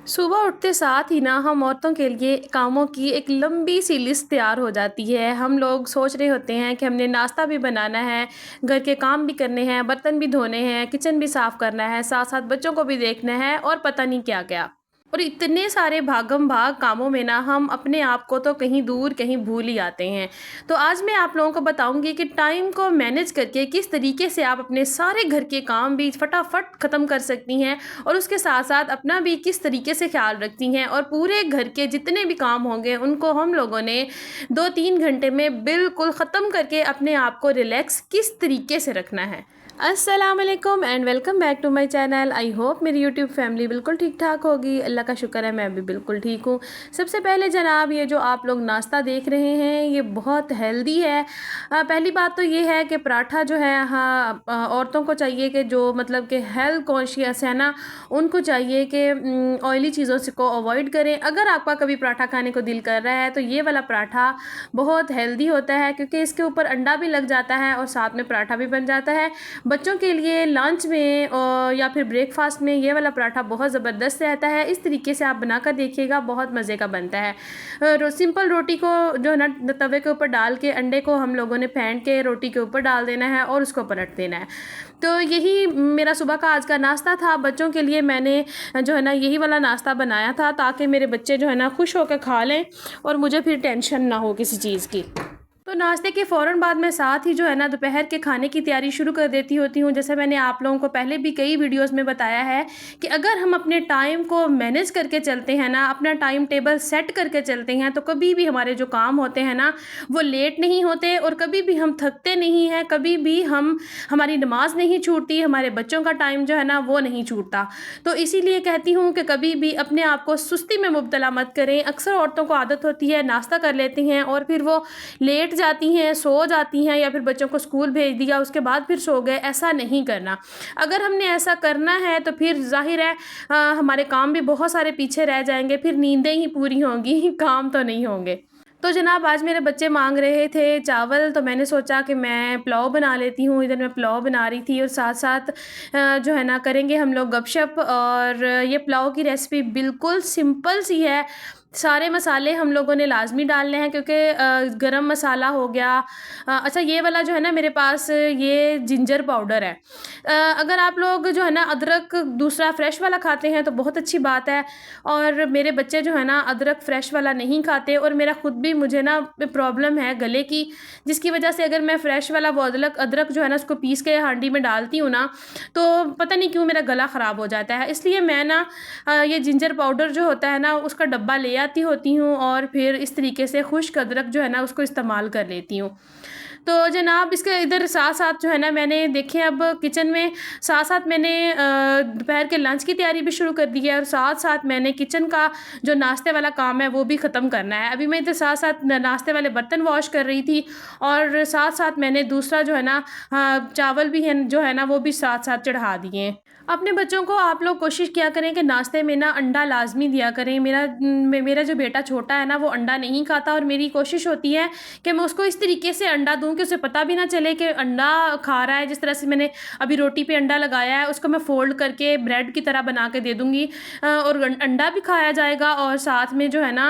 सुबह उठते साथ ही ना हम औरतों के लिए कामों की एक लंबी सी लिस्ट तैयार हो जाती है। हम लोग सोच रहे होते हैं कि हमने नाश्ता भी बनाना है, घर के काम भी करने हैं, बर्तन भी धोने हैं, किचन भी साफ़ करना है, साथ-साथ बच्चों को भी देखना है और पता नहीं क्या-क्या। और इतने सारे भागम-भाग कामों में ना हम अपने आप को तो कहीं दूर कहीं भूल ही जाते हैं। तो आज मैं आप लोगों को बताऊँगी कि टाइम को मैनेज करके किस तरीके से आप अपने सारे घर के काम भी फटाफट ख़त्म कर सकती हैं और उसके साथ-साथ अपना भी किस तरीके से ख़्याल रखती हैं और पूरे घर के जितने भी काम होंगे उनको हम लोगों ने 2-3 घंटे में बिल्कुल ख़त्म करके अपने आप को रिलैक्स किस तरीके से रखना है। अस्सलाम वालेकुम and welcome back to my channel. I hope मेरी यूट्यूब फैमिली बिल्कुल ठीक-ठाक होगी। अल्लाह का शुक्र है मैं भी बिल्कुल ठीक हूँ। सबसे पहले जनाब ये जो आप लोग नाश्ता देख रहे हैं ये बहुत हेल्दी है। पहली बात तो ये है कि पराठा जो है औरतों को चाहिए कि जो मतलब कि हेल्थ कॉन्शियस है ना उनको चाहिए कि ऑयली चीज़ों से को अवॉइड करें। अगर आपका कभी पराठा खाने को दिल कर रहा है तो ये वाला पराठा बहुत हेल्दी होता है क्योंकि इसके ऊपर अंडा भी लग जाता है और साथ में पराठा भी बन जाता है। बच्चों के लिए लंच में या फिर ब्रेकफास्ट में ये वाला पराठा बहुत ज़बरदस्त रहता है। इस तरीके से आप बनाकर देखिएगा, बहुत मज़े का बनता है। सिंपल रोटी को जो है ना तवे के ऊपर डाल के अंडे को हम लोगों ने फेंट के रोटी के ऊपर डाल देना है और उसको पलट देना है। तो यही मेरा सुबह का आज का नाश्ता था। बच्चों के लिए मैंने जो है ना यही वाला नाश्ता बनाया था ताकि मेरे बच्चे जो है ना खुश होकर खा लें और मुझे फिर टेंशन ना हो किसी चीज़ की। तो नाश्ते के फ़ौरन बाद मैं साथ ही जो है ना दोपहर के खाने की तैयारी शुरू कर देती होती हूँ। जैसे मैंने आप लोगों को पहले भी कई वीडियोस में बताया है कि अगर हम अपने टाइम को मैनेज करके चलते हैं ना, अपना टाइम टेबल सेट करके चलते हैं तो कभी भी हमारे जो काम होते हैं ना वो लेट नहीं होते और कभी भी हम थकते नहीं हैं, कभी भी हमारी नमाज नहीं छूटती, हमारे बच्चों का टाइम जो है ना वो नहीं छूटता। तो इसीलिए कहती हूँ कि कभी भी अपने आप को सुस्ती में मुब्तला मत करें। अक्सर औरतों को आदत होती है नाश्ता कर लेती हैं और फिर वो लेट जाती हैं, सो जाती हैं या फिर बच्चों को स्कूल भेज दिया उसके बाद फिर सो गए, ऐसा नहीं करना। अगर हमने ऐसा करना है तो फिर ज़ाहिर है हमारे काम भी बहुत सारे पीछे रह जाएँगे, फिर नींदें ही पूरी होंगी, काम तो नहीं होंगे। तो जनाब आज मेरे बच्चे मांग रहे थे चावल तो मैंने सोचा कि मैं पुलाव बना लेती हूँ। इधर मैं पुलाव बना रही थी और साथ-साथ जो है ना करेंगे हम लोग गपशप। और ये पुलाव की रेसिपी बिल्कुल सिंपल सी है। सारे मसाले हम लोगों ने लाज़मी डालने हैं क्योंकि गरम मसाला हो गया। अच्छा ये वाला जो है ना मेरे पास ये जिंजर पाउडर है। अगर आप लोग जो है ना अदरक दूसरा फ्रेश वाला खाते हैं तो बहुत अच्छी बात है। और मेरे बच्चे जो है ना अदरक फ्रेश वाला नहीं खाते और मेरा खुद भी मुझे ना प्रॉब्लम है गले की, जिसकी वजह से अगर मैं फ्रेश वाला वो अदरक अदरक जो है ना उसको पीस के हांडी में डालती हूँ ना तो पता नहीं क्यों मेरा गला ख़राब हो जाता है। इसलिए मैं ना ये जिंजर पाउडर जो होता है ना उसका डब्बा ले आती होती हूँ और फिर इस तरीके से खुश्क अदरक जो है ना उसको इस्तेमाल कर लेती हूँ। तो जनाब इसके इधर साथ-साथ जो है ना मैंने देखिए अब किचन में साथ-साथ मैंने दोपहर के लंच की तैयारी भी शुरू कर दी है और साथ-साथ मैंने किचन का जो नाश्ते वाला काम है वो भी ख़त्म करना है। अभी मैं इधर साथ-साथ नाश्ते वाले बर्तन वॉश कर रही थी और साथ-साथ मैंने दूसरा जो है ना चावल भी है जो है ना वो भी साथ-साथ चढ़ा दिए हैं। अपने बच्चों को आप लोग कोशिश किया करें कि नाश्ते में ना अंडा लाज़मी दिया करें। मेरा जो बेटा छोटा है ना वो अंडा नहीं खाता और मेरी कोशिश होती है कि मैं उसको इस तरीके से अंडा दूँ कि उसे पता भी ना चले कि अंडा खा रहा है। जिस तरह से मैंने अभी रोटी पे अंडा लगाया है उसको मैं फ़ोल्ड करके ब्रेड की तरह बना के दे दूँगी और अंडा भी खाया जाएगा और साथ में जो है ना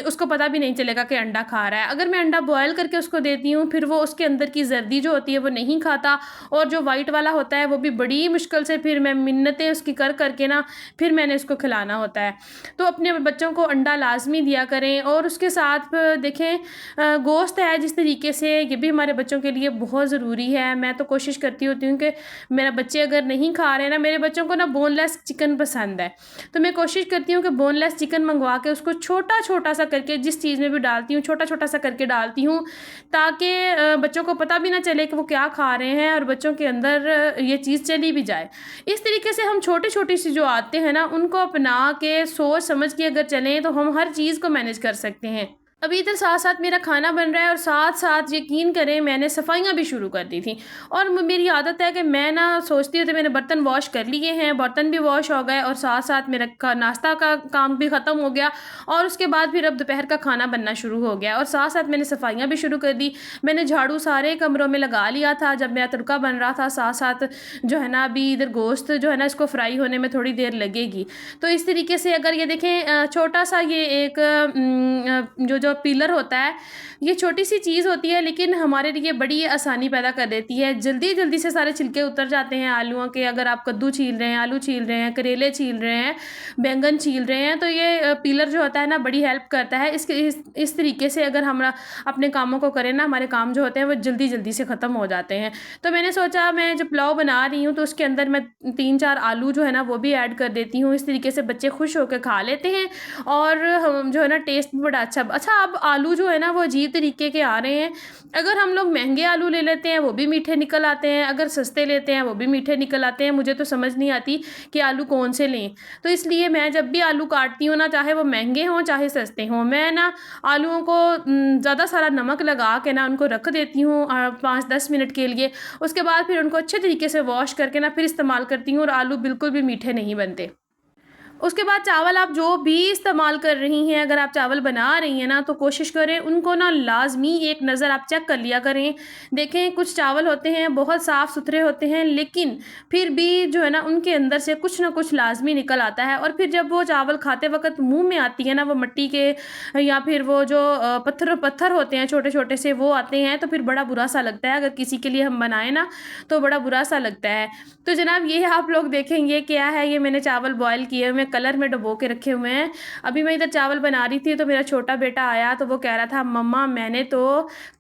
उसको पता भी नहीं चलेगा कि अंडा खा रहा है। अगर मैं अंडा बॉयल करके उसको देती हूँ फिर वो उसके अंदर की जर्दी जो होती है वो नहीं खाता और जो वाइट वाला होता है वो भी बड़ी मुश्किल से फिर मैं मिन्नतें उसकी कर करके ना फिर मैंने उसको खिलाना होता है। तो अपने बच्चों को अंडा लाज़मी दिया करें और उसके साथ देखें गोश्त है जिस तरीके से ये भी हमारे बच्चों के लिए बहुत ज़रूरी है। मैं तो कोशिश करती होती हूँ कि मेरा बच्चे अगर नहीं खा रहे हैं ना, मेरे बच्चों को ना बोनलेस चिकन पसंद है तो मैं कोशिश करती हूँ कि बोनलेस चिकन मंगवा के उसको छोटा-छोटा सा करके जिस चीज़ में भी डालती हूँ छोटा-छोटा सा करके डालती हूँ ताकि बच्चों को पता भी ना चले कि वो क्या खा रहे हैं और बच्चों के अंदर ये चीज़ चली भी जाए। इस तरीके से हम छोटी-छोटी सी जो आदतें हैं ना उनको अपना के सोच समझ के अगर चलें तो हम हर चीज़ को मैनेज कर सकते हैं। अभी इधर साथ-साथ मेरा खाना बन रहा है और साथ-साथ यकीन करें मैंने सफाइयाँ भी शुरू कर दी थी। और म मेरी आदत है कि मैं ना सोचती हूँ तो मैंने बर्तन वॉश कर लिए हैं, बर्तन भी वॉश हो गए और साथ-साथ मेरा का नाश्ता का काम भी ख़त्म हो गया और उसके बाद फिर अब दोपहर का खाना बनना शुरू हो गया और साथ-साथ मैंने सफाइयाँ भी शुरू कर दी। मैंने झाड़ू सारे कमरों में लगा लिया था जब मेरा तड़का बन रहा था, साथ-साथ जो है ना अभी इधर गोश्त जो है ना इसको फ्राई होने में थोड़ी देर लगेगी। तो इस तरीके से अगर ये देखें छोटा-सा ये एक जो पिलर होता है, ये छोटी-सी चीज़ होती है लेकिन हमारे लिए बड़ी आसानी पैदा कर देती है। जल्दी-जल्दी से सारे छिलके उतर जाते हैं आलूओं के। अगर आप कद्दू छील रहे हैं, आलू छील रहे हैं, करेले छील रहे हैं, बैंगन छील रहे हैं, तो ये पिलर जो होता है ना बड़ी हेल्प करता है। इस तरीके से अगर हम अपने कामों को करें ना, हमारे काम जो होते हैं वो जल्दी-जल्दी से ख़त्म हो जाते हैं। तो मैंने सोचा मैं जब पुलाव बना रही हूँ तो उसके अंदर मैं 3-4 आलू जो है ना वो भी ऐड कर देती हूँ। इस तरीके से बच्चे खुश होके खा लेते हैं और हम जो है ना टेस्ट भी बड़ा अच्छा अब आलू जो है ना वो अजीब तरीके के आ रहे हैं। अगर हम लोग महँगे आलू ले लेते हैं वो भी मीठे निकल आते हैं, अगर सस्ते लेते हैं वो भी मीठे निकल आते हैं। मुझे तो समझ नहीं आती कि आलू कौन से लें। तो इसलिए मैं जब भी आलू काटती हूँ ना, चाहे वो महँगे हों चाहे सस्ते हों, मैं ना आलूओं को ज़्यादा सारा नमक लगा के ना उनको रख देती हूँ 5-10 मिनट के लिए। उसके बाद फिर उनको अच्छे तरीके से वॉश करके ना फिर इस्तेमाल करती हूँ और आलू बिल्कुल भी मीठे नहीं बनते। उसके बाद चावल आप जो भी इस्तेमाल कर रही हैं, अगर आप चावल बना रही हैं ना, तो कोशिश करें उनको ना लाज़मी एक नज़र आप चेक कर लिया करें। देखें कुछ चावल होते हैं बहुत साफ़-सुथरे होते हैं, लेकिन फिर भी जो है ना उनके अंदर से कुछ ना कुछ लाज़मी निकल आता है और फिर जब वो चावल खाते वक़्त मुँह में आती है ना, वो मिट्टी के या फिर वो जो पत्थर पत्थर होते हैं छोटे-छोटे से वो आते हैं, तो फिर बड़ा बुरा-सा लगता है। अगर किसी के लिए हम बनाएँ ना, तो बड़ा बुरा-सा लगता है। तो जनाब ये आप लोग देखें ये क्या है, ये मैंने चावल बॉयल किए हुए कलर में डुबो के रखे हुए हैं। अभी मैं इधर चावल बना रही थी तो मेरा छोटा बेटा आया तो वो कह रहा था मम्मा मैंने तो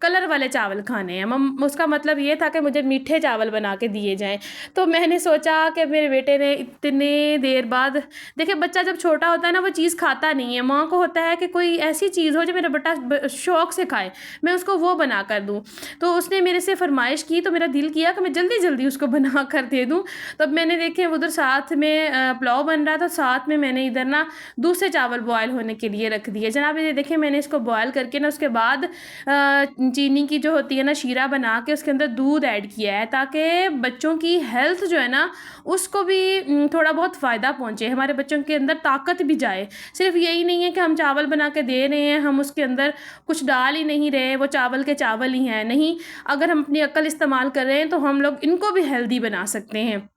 कलर वाले चावल खाने हैं। उसका मतलब ये था कि मुझे मीठे चावल बना के दिए जाएँ। तो मैंने सोचा कि मेरे बेटे ने इतने देर बाद देखिए बच्चा जब छोटा होता है ना वो चीज़ खाता नहीं है। माँ को होता है कि कोई ऐसी चीज़ हो जो मेरा बेटा शौक से खाए, मैं उसको वो बना कर दूँ। तो उसने मेरे से फ़रमाइश की तो मेरा दिल किया कि मैं जल्दी-जल्दी उसको बना कर दे दूँ। तब मैंने देखे उधर साथ में पुलाव बन रहा था, साथ में मैंने इधर ना दूसरे चावल बॉयल होने के लिए रख दिए। जनाब ये देखिए मैंने इसको बॉयल करके ना उसके बाद चीनी की जो होती है ना शीरा बना के उसके अंदर दूध ऐड किया है ताकि बच्चों की हेल्थ जो है ना उसको भी थोड़ा बहुत फ़ायदा पहुँचे, हमारे बच्चों के अंदर ताकत भी जाए। सिर्फ़ यही नहीं है कि हम चावल बना के दे रहे हैं, हम उसके अंदर कुछ डाल ही नहीं रहे, वो चावल के चावल ही हैं। नहीं, अगर हम अपनी अक्ल इस्तेमाल कर रहे हैं तो हम लोग इनको भी हेल्दी बना सकते हैं।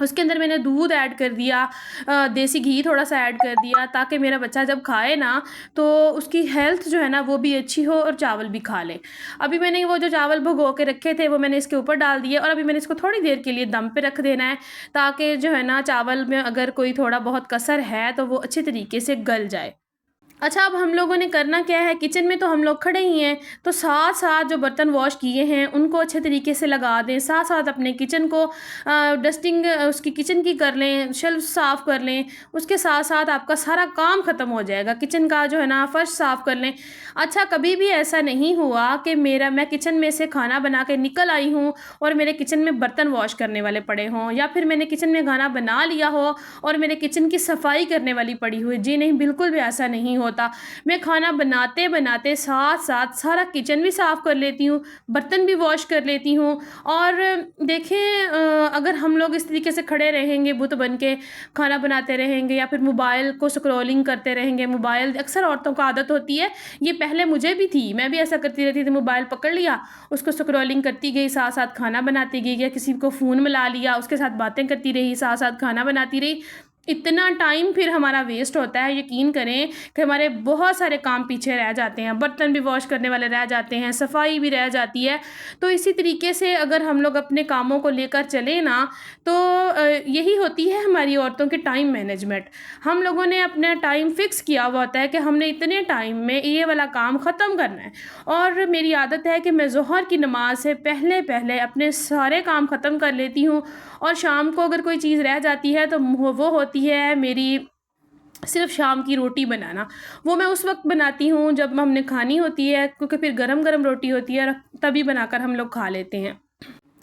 उसके अंदर मैंने दूध ऐड कर दिया, देसी घी थोड़ा-सा ऐड कर दिया ताकि मेरा बच्चा जब खाए ना तो उसकी हेल्थ जो है ना वो भी अच्छी हो और चावल भी खा ले। अभी मैंने वो जो चावल भिगो के रखे थे वो मैंने इसके ऊपर डाल दिए और अभी मैंने इसको थोड़ी देर के लिए दम पे रख देना है ताकि जो है ना चावल में अगर कोई थोड़ा बहुत कसर है तो वो अच्छे तरीके से गल जाए। अच्छा, अब हम लोगों ने करना क्या है, किचन में तो हम लोग खड़े ही हैं, तो साथ-साथ जो बर्तन वॉश किए हैं, उनको अच्छे तरीके से लगा दें। साथ-साथ अपने किचन को डस्टिंग उसकी किचन की कर लें, शेल्फ़ साफ़ कर लें। उसके साथ-साथ आपका सारा काम ख़त्म हो जाएगा। किचन का जो है ना फ़र्श साफ़ कर लें। अच्छा, कभी भी ऐसा नहीं हुआ कि मैं किचन में से खाना बना के निकल आई हूँ और मेरे किचन में बर्तन वॉश करने वाले पड़े हों या फिर मैंने किचन में खाना बना लिया हो और मेरे किचन की सफाई करने वाली पड़ी हुई। जी नहीं, बिल्कुल भी ऐसा नहीं होता। मैं खाना बनाते-बनाते साथ-साथ सारा किचन भी साफ़ कर लेती हूँ, बर्तन भी वॉश कर लेती हूँ और देखें अगर हम लोग इस तरीके से खड़े रहेंगे बुत बन के खाना बनाते रहेंगे या फिर मोबाइल को स्क्रॉलिंग करते रहेंगे, मोबाइल अक्सर औरतों को आदत होती है, ये पहले मुझे भी थी, मैं भी ऐसा करती रहती थी, मोबाइल पकड़ लिया, उसको स्क्रॉलिंग करती गई, साथ-साथ खाना बनाती गई या किसी को फ़ोन मिला लिया, उसके साथ बातें करती रही, साथ-साथ खाना बनाती रही। इतना टाइम फिर हमारा वेस्ट होता है, यकीन करें कि हमारे बहुत सारे काम पीछे रह जाते हैं, बर्तन भी वॉश करने वाले रह जाते हैं, सफाई भी रह जाती है। तो इसी तरीके से अगर हम लोग अपने कामों को लेकर चलें ना तो यही होती है हमारी औरतों की टाइम मैनेजमेंट। हम लोगों ने अपना टाइम फिक्स किया हुआ होता है कि हमने इतने टाइम में ये वाला काम ख़त्म करना है और मेरी आदत है कि मैं ज़ोहर की नमाज से पहले-पहले अपने सारे काम ख़त्म कर लेती हूँ और शाम को अगर कोई चीज़ रह जाती है तो वो होती है मेरी सिर्फ़ शाम की रोटी बनाना। वो मैं उस वक़्त बनाती हूँ जब हमने खानी होती है क्योंकि फिर गरम-गरम रोटी होती है और तभी बनाकर हम लोग खा लेते हैं।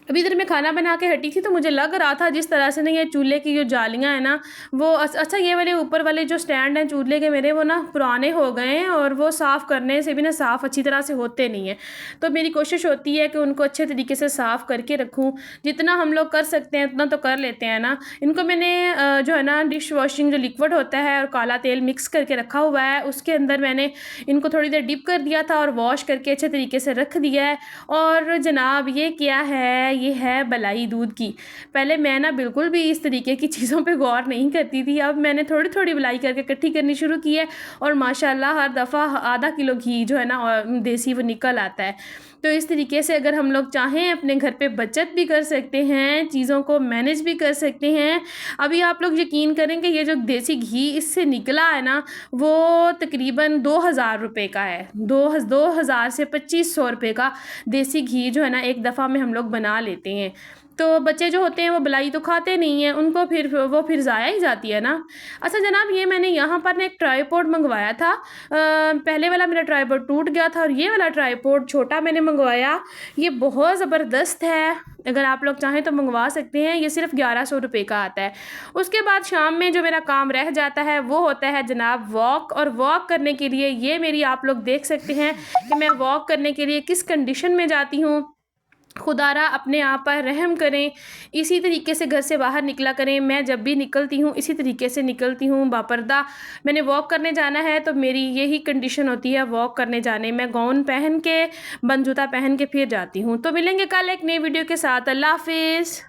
अभी इधर मैं खाना बना के हटी थी, तो मुझे लग रहा था जिस तरह से ना ये चूल्हे की जो जालियाँ हैं ना, वो अच्छा ये वाले ऊपर वाले जो स्टैंड हैं चूल्हे के मेरे, वो ना पुराने हो गए हैं और वो साफ़ करने से भी ना साफ़ अच्छी तरह से होते नहीं हैं। तो मेरी कोशिश होती है कि उनको अच्छे तरीके से साफ़ करके रखूँ। जितना हम लोग कर सकते हैं उतना तो कर लेते हैं ना। इनको मैंने जो है ना डिश वॉशिंग जो लिक्विड होता है और काला तेल मिक्स करके रखा हुआ है, उसके अंदर मैंने इनको थोड़ी देर डिप कर दिया था और वॉश करके अच्छे तरीके से रख दिया है। और जनाब ये क्या है, ये है बलाई दूध की। पहले मैं ना बिल्कुल भी इस तरीके की चीज़ों पे गौर नहीं करती थी, अब मैंने थोड़ी-थोड़ी बलाई करके इकट्ठी करनी शुरू की है और माशाल्लाह हर दफ़ा आधा किलो घी जो है ना देसी वो निकल आता है। तो इस तरीके से अगर हम लोग चाहें अपने घर पे बचत भी कर सकते हैं, चीज़ों को मैनेज भी कर सकते हैं। अभी आप लोग यकीन करेंगे ये जो देसी घी इससे निकला है ना, वो तकरीबन 2000 रुपए का है। 2000 से 2500 रुपए का देसी घी जो है ना एक दफ़ा में हम लोग बना लेते हैं। तो बच्चे जो होते हैं वो बलाई तो खाते नहीं हैं, उनको फिर वो फिर ज़ाया ही जाती है ना। अच्छा जनाब, ये मैंने यहाँ पर ना एक ट्राइपॉड मँगवाया था। पहले वाला मेरा ट्राइपॉड टूट गया था और ये वाला ट्राइपॉड छोटा मैंने मँगवाया। ये बहुत ज़बरदस्त है, अगर आप लोग चाहें तो मँगवा सकते हैं। ये सिर्फ़ 1100 रुपए का आता है। उसके बाद शाम में जो मेरा काम रह जाता है वो होता है जनाब वॉक, और वॉक करने के लिए ये मेरी आप लोग देख सकते हैं कि मैं वॉक करने के लिए किस कंडीशन में जाती हूँ। खुदारा अपने आप पर रहम करें, इसी तरीके से घर से बाहर निकला करें। मैं जब भी निकलती हूँ इसी तरीके से निकलती हूँ बापर्दा। मैंने वॉक करने जाना है तो मेरी यही कंडीशन होती है वॉक करने जाने में, गाउन पहन के, बंद जूता पहन के फिर जाती हूँ। तो मिलेंगे कल एक नई वीडियो के साथ। अल्लाह हाफ़िज़।